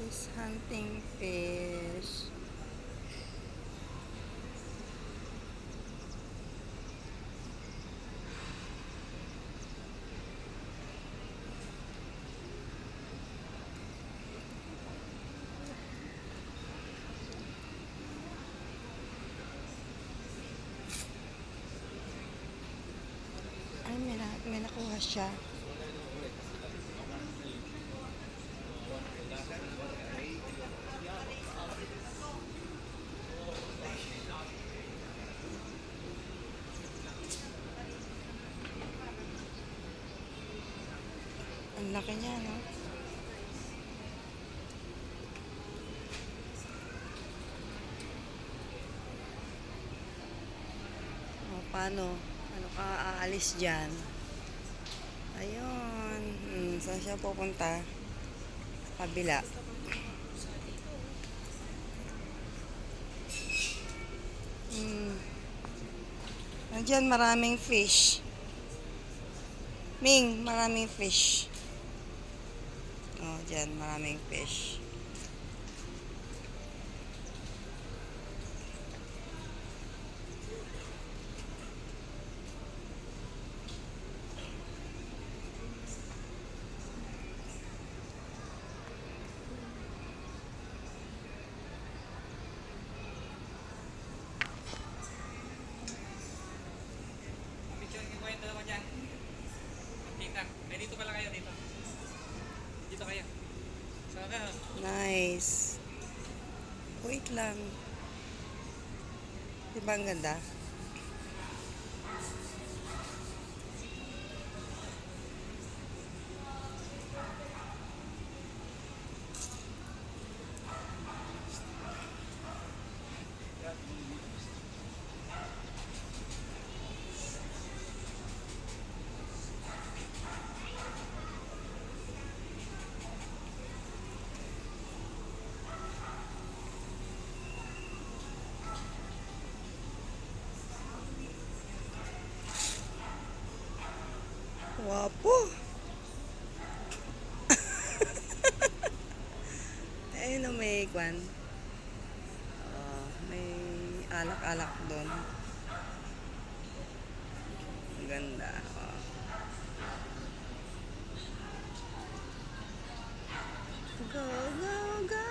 He's hunting fish. Ay, may nakuha siya. Ang laki niya, no? O, paano? Ano ka aalis dyan? Ayun. Saan siya pupunta? Sa kabila. Nandiyan maraming fish. Ming, maraming fish. Oh, dyan, maraming fish. Dito pala kayo dito. Dito kayo. Saka. Nice. Wait lang. Diba ang ganda? Wapo. Ayun o, may kwan. May alak-alak doon. Ang ganda. Go, go, go!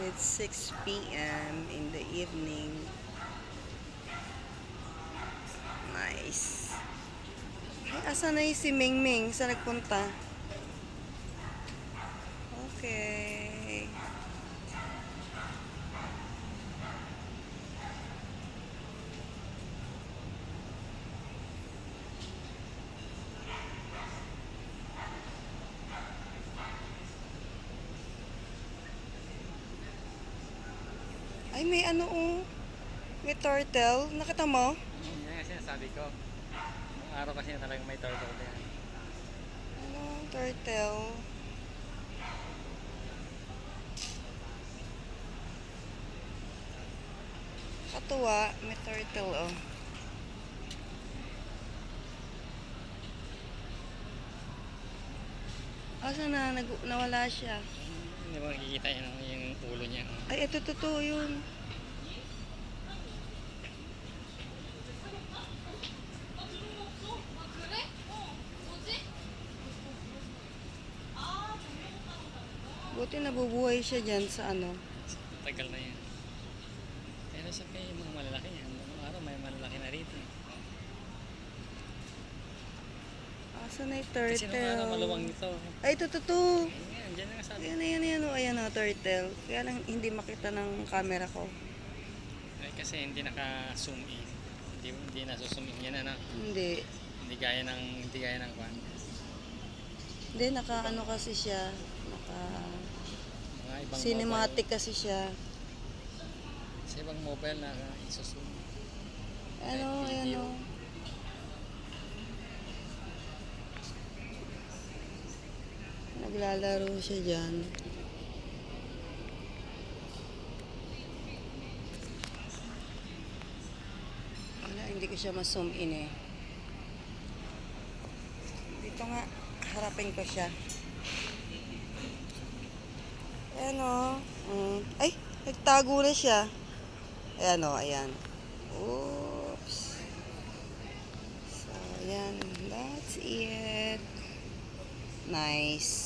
It's 6 p.m. in the evening. Nice. Ay, asa na yung si Ming Ming? Saan nagpunta? Okay. Ay, may ano may turtle. Nakita mo? Yan nga sinasabi ko. Ang araw kasi talagang may turtle yan. Ano, turtle. Katuwa, may turtle, oh. Asa na? Nawala siya. Hindi mo nakikita yung ulo niya. Ay, ito, totoo yun. Buti nabubuhay siya dyan sa ano. Tagal na yan. Pero sa kaya yung mga malalaki yan. Noong araw may malalaki na rito. Asa na yung Kasi noong araw maluwang turtle? ito. Ay, ito, totoo. Ayan, dyan na nga sabi. Ayan, oh, ayan, oh, turtle. Kaya lang hindi makita ng camera ko. Ay, kasi hindi naka-zoom in. Hindi nasa-zoom in yan ano. Hindi. Hindi gaya ng kwan. Hindi, naka ano kasi siya. Naka Mga ibang cinematic mobile. kasi siya. Sa ibang mobile na isa-zoom. Ano, Like ayan, video. oh. Naglalaro siya dyan. ko siya ma-zoom in eh. Dito nga, harapin ko siya. Ayan o. Ay, nagtago na siya. Ayan o, ayan. Oops. So, ayan. That's it. Nice.